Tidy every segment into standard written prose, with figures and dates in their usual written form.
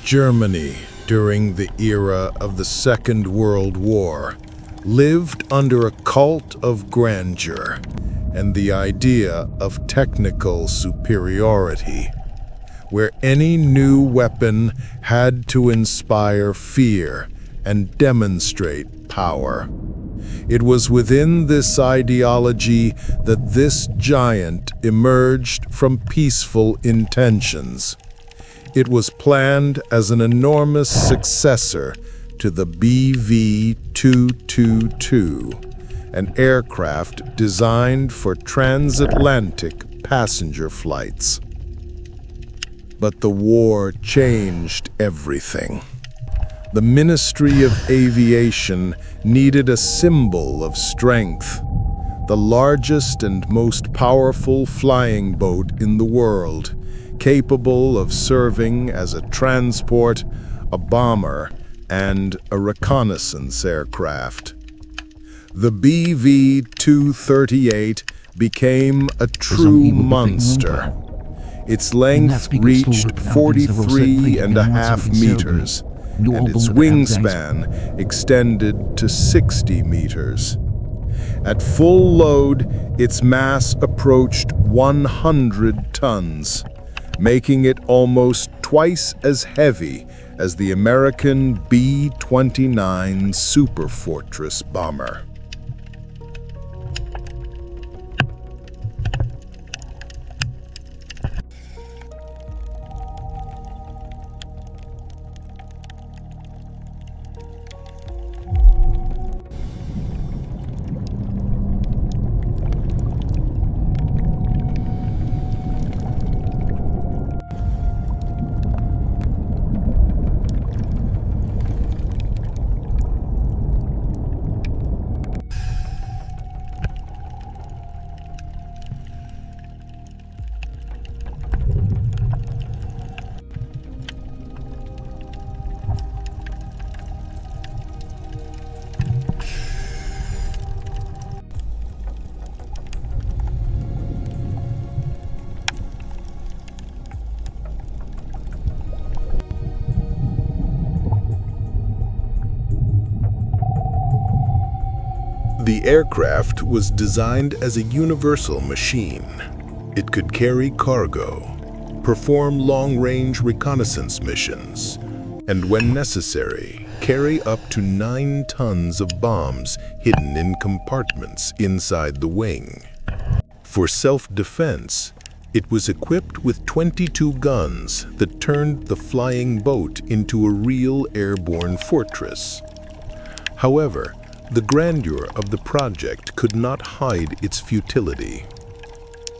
Germany, during the era of the Second World War, lived under a cult of grandeur and the idea of technical superiority, where any new weapon had to inspire fear and demonstrate power. It was within this ideology that this giant emerged from peaceful intentions. It was planned as an enormous successor to the BV-222, an aircraft designed for transatlantic passenger flights. But the war changed everything. The Ministry of Aviation needed a symbol of strength. The largest and most powerful flying boat in the world, capable of serving as a transport, a bomber, and a reconnaissance aircraft. The BV-238 became a true monster. Its length reached 43.5 meters, and its wingspan extended to 60 meters. At full load, its mass approached 100 tons, making it almost twice as heavy as the American B-29 Superfortress bomber. The aircraft was designed as a universal machine. It could carry cargo, perform long-range reconnaissance missions, and when necessary, carry up to 9 tons of bombs hidden in compartments inside the wing. For self-defense, it was equipped with 22 guns that turned the flying boat into a real airborne fortress. However, the grandeur of the project could not hide its futility.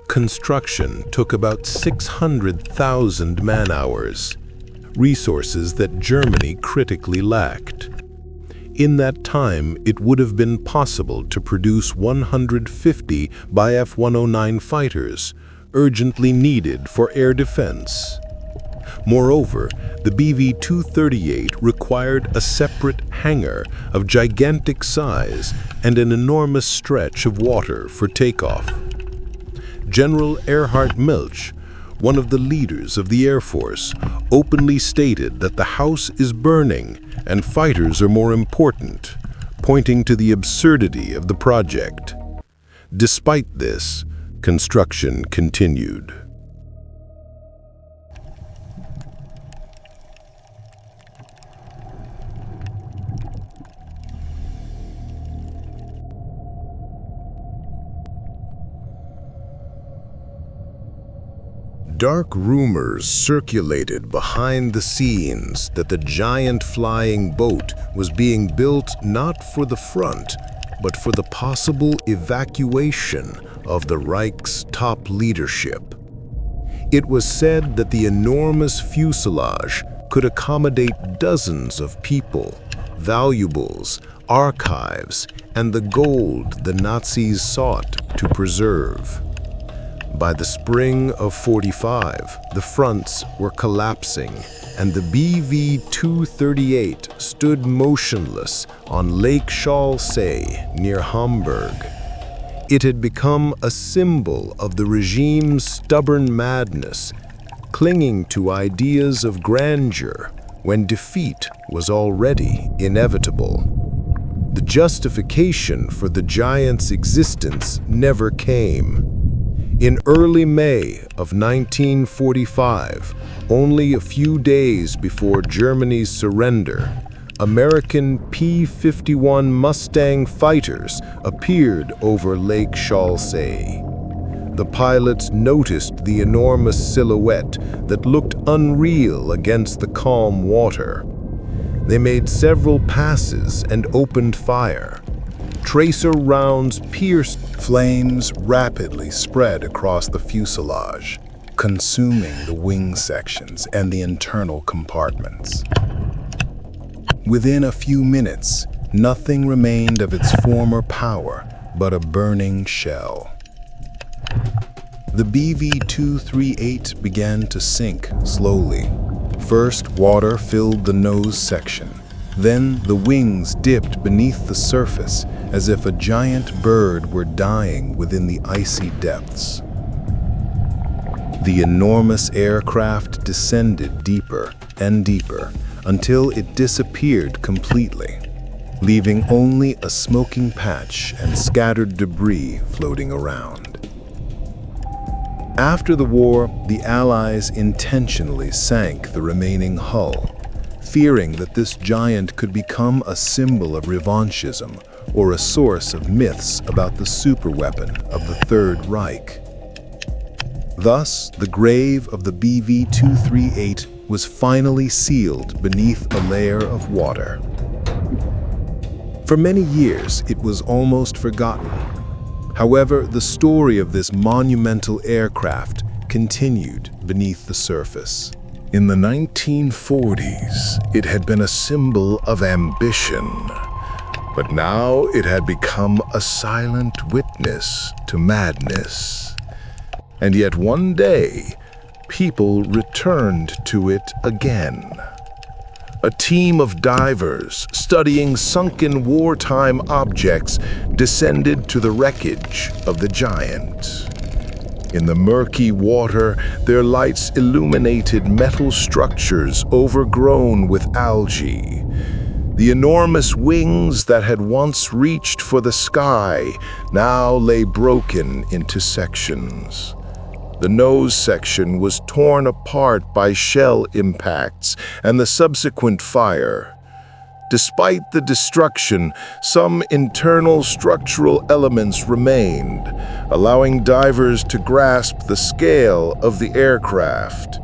Construction took about 600,000 man-hours, resources that Germany critically lacked. In that time, it would have been possible to produce 150 Bf-109 fighters, urgently needed for air defense. Moreover, the BV-238 required a separate hangar of gigantic size and an enormous stretch of water for takeoff. General Erhard Milch, one of the leaders of the Air Force, openly stated that the house is burning and fighters are more important, pointing to the absurdity of the project. Despite this, construction continued. Dark rumors circulated behind the scenes that the giant flying boat was being built not for the front, but for the possible evacuation of the Reich's top leadership. It was said that the enormous fuselage could accommodate dozens of people, valuables, archives, and the gold the Nazis sought to preserve. By the spring of '45, the fronts were collapsing, and the BV-238 stood motionless on Lake Schalsee near Hamburg. It had become a symbol of the regime's stubborn madness, clinging to ideas of grandeur when defeat was already inevitable. The justification for the giant's existence never came. In early May of 1945, only a few days before Germany's surrender, American P-51 Mustang fighters appeared over Lake Chalsey. The pilots noticed the enormous silhouette that looked unreal against the calm water. They made several passes and opened fire. Tracer rounds pierced. Flames rapidly spread across the fuselage, consuming the wing sections and the internal compartments. Within a few minutes, nothing remained of its former power but a burning shell. The BV-238 began to sink slowly. First, water filled the nose section. Then the wings dipped beneath the surface as if a giant bird were dying within the icy depths. The enormous aircraft descended deeper and deeper until it disappeared completely, leaving only a smoking patch and scattered debris floating around. After the war, the Allies intentionally sank the remaining hull, fearing that this giant could become a symbol of revanchism or a source of myths about the superweapon of the Third Reich. Thus, the grave of the BV-238 was finally sealed beneath a layer of water. For many years, it was almost forgotten. However, the story of this monumental aircraft continued beneath the surface. In the 1940s, it had been a symbol of ambition, but now it had become a silent witness to madness. And yet one day, people returned to it again. A team of divers studying sunken wartime objects descended to the wreckage of the giant. In the murky water, their lights illuminated metal structures overgrown with algae. The enormous wings that had once reached for the sky now lay broken into sections. The nose section was torn apart by shell impacts and the subsequent fire. Despite the destruction, some internal structural elements remained, allowing divers to grasp the scale of the aircraft.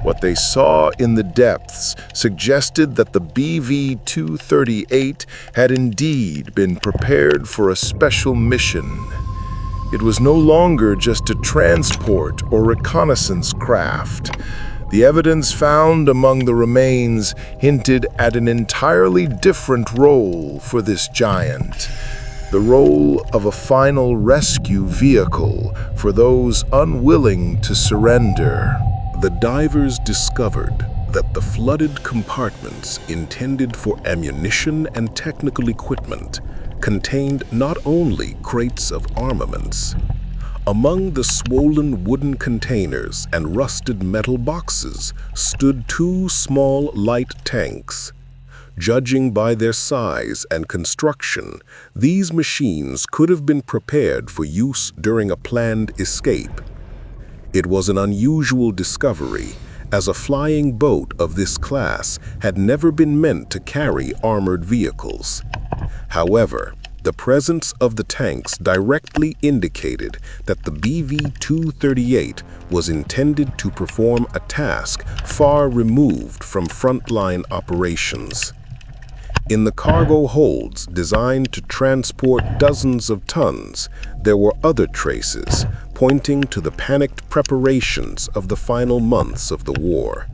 What they saw in the depths suggested that the BV-238 had indeed been prepared for a special mission. It was no longer just a transport or reconnaissance craft. The evidence found among the remains hinted at an entirely different role for this giant, the role of a final rescue vehicle for those unwilling to surrender. The divers discovered that the flooded compartments intended for ammunition and technical equipment contained not only crates of armaments. Among the swollen wooden containers and rusted metal boxes stood two small light tanks. Judging by their size and construction, these machines could have been prepared for use during a planned escape. It was an unusual discovery, as a flying boat of this class had never been meant to carry armored vehicles. However, the presence of the tanks directly indicated that the BV-238 was intended to perform a task far removed from frontline operations. In the cargo holds designed to transport dozens of tons, there were other traces pointing to the panicked preparations of the final months of the war.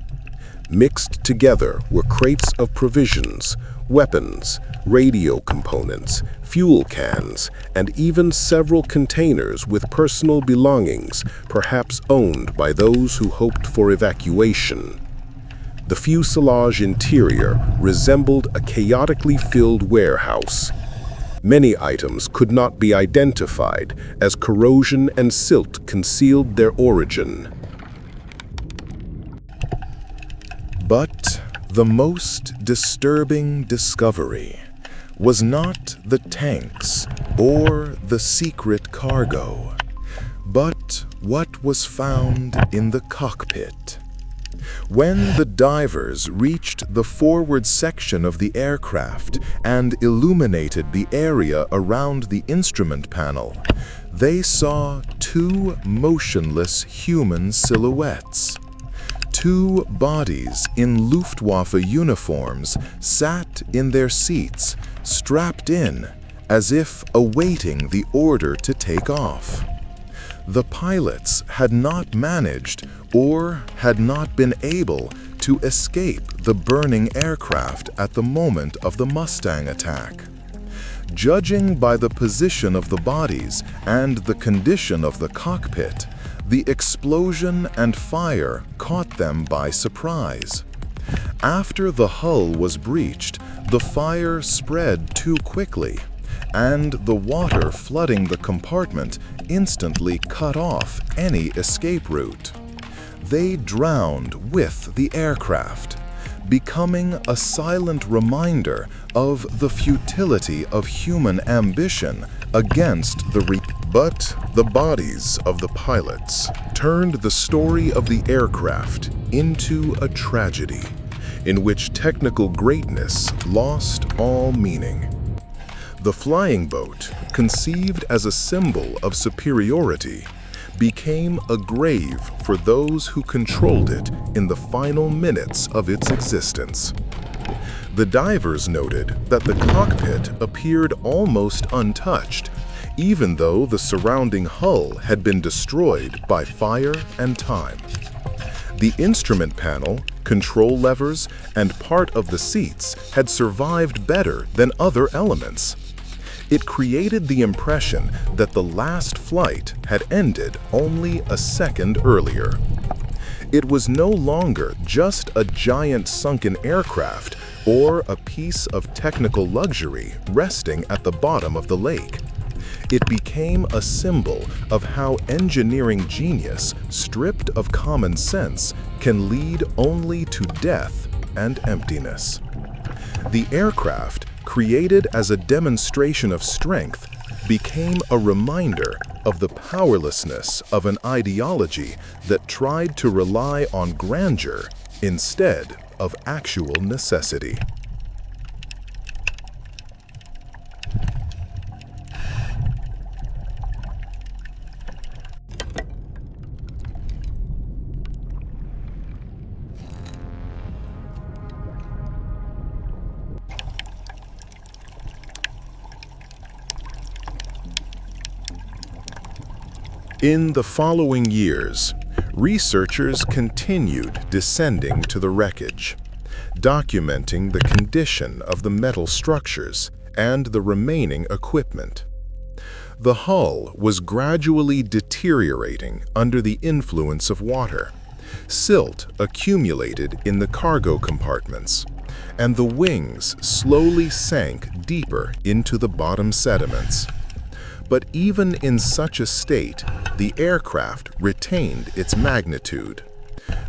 Mixed together were crates of provisions, weapons, radio components, fuel cans, and even several containers with personal belongings, perhaps owned by those who hoped for evacuation. The fuselage interior resembled a chaotically filled warehouse. Many items could not be identified as corrosion and silt concealed their origin. But The most disturbing discovery was not the tanks or the secret cargo, but what was found in the cockpit. When the divers reached the forward section of the aircraft and illuminated the area around the instrument panel, they saw two motionless human silhouettes. Two bodies in Luftwaffe uniforms sat in their seats, strapped in, as if awaiting the order to take off. The pilots had not managed or had not been able to escape the burning aircraft at the moment of the Mustang attack. Judging by the position of the bodies and the condition of the cockpit, the explosion and fire caught them by surprise. After the hull was breached, the fire spread too quickly, and the water flooding the compartment instantly cut off any escape route. They drowned with the aircraft, becoming a silent reminder of the futility of human ambition against But the bodies of the pilots turned the story of the aircraft into a tragedy in which technical greatness lost all meaning. The flying boat, conceived as a symbol of superiority, became a grave for those who controlled it in the final minutes of its existence. The divers noted that the cockpit appeared almost untouched, even though the surrounding hull had been destroyed by fire and time. The instrument panel, control levers, and part of the seats had survived better than other elements. It created the impression that the last flight had ended only a second earlier. It was no longer just a giant sunken aircraft or a piece of technical luxury resting at the bottom of the lake. It became a symbol of how engineering genius, stripped of common sense, can lead only to death and emptiness. The aircraft, created as a demonstration of strength, became a reminder of the powerlessness of an ideology that tried to rely on grandeur instead of actual necessity. In the following years, researchers continued descending to the wreckage, documenting the condition of the metal structures and the remaining equipment. The hull was gradually deteriorating under the influence of water. Silt accumulated in the cargo compartments, and the wings slowly sank deeper into the bottom sediments. But even in such a state, the aircraft retained its magnitude.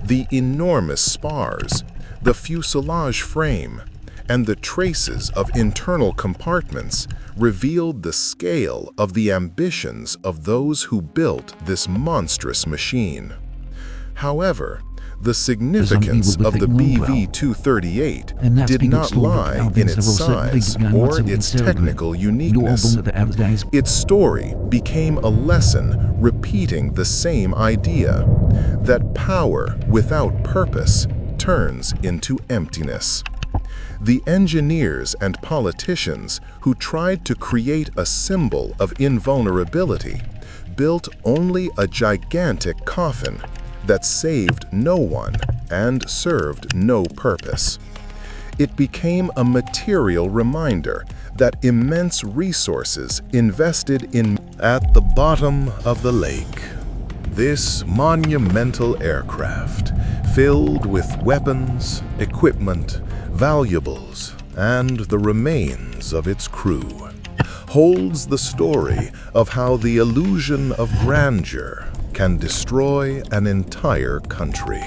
The enormous spars, the fuselage frame, and the traces of internal compartments revealed the scale of the ambitions of those who built this monstrous machine. However, the significance of the BV-238 did not lie in its size or its technical uniqueness. Its story became a lesson repeating the same idea, that power without purpose turns into emptiness. The engineers and politicians who tried to create a symbol of invulnerability built only a gigantic coffin that saved no one and served no purpose. It became a material reminder that immense resources invested in at the bottom of the lake. This monumental aircraft, filled with weapons, equipment, valuables, and the remains of its crew, holds the story of how the illusion of grandeur can destroy an entire country.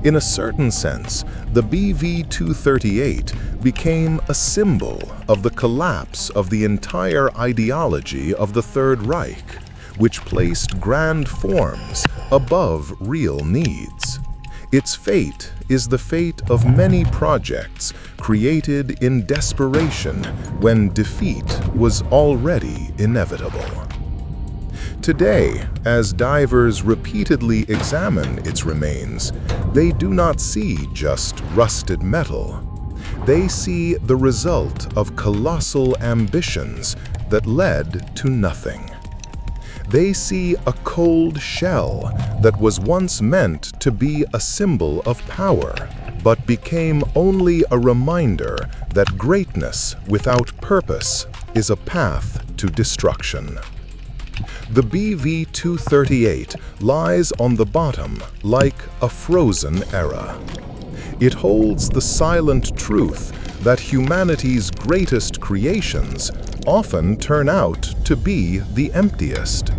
In a certain sense, the BV-238 became a symbol of the collapse of the entire ideology of the Third Reich, which placed grand forms above real needs. Its fate is the fate of many projects created in desperation when defeat was already inevitable. Today, as divers repeatedly examine its remains, they do not see just rusted metal. They see the result of colossal ambitions that led to nothing. They see a cold shell that was once meant to be a symbol of power, but became only a reminder that greatness without purpose is a path to destruction. The BV-238 lies on the bottom like a frozen era. It holds the silent truth that humanity's greatest creations often turn out to be the emptiest.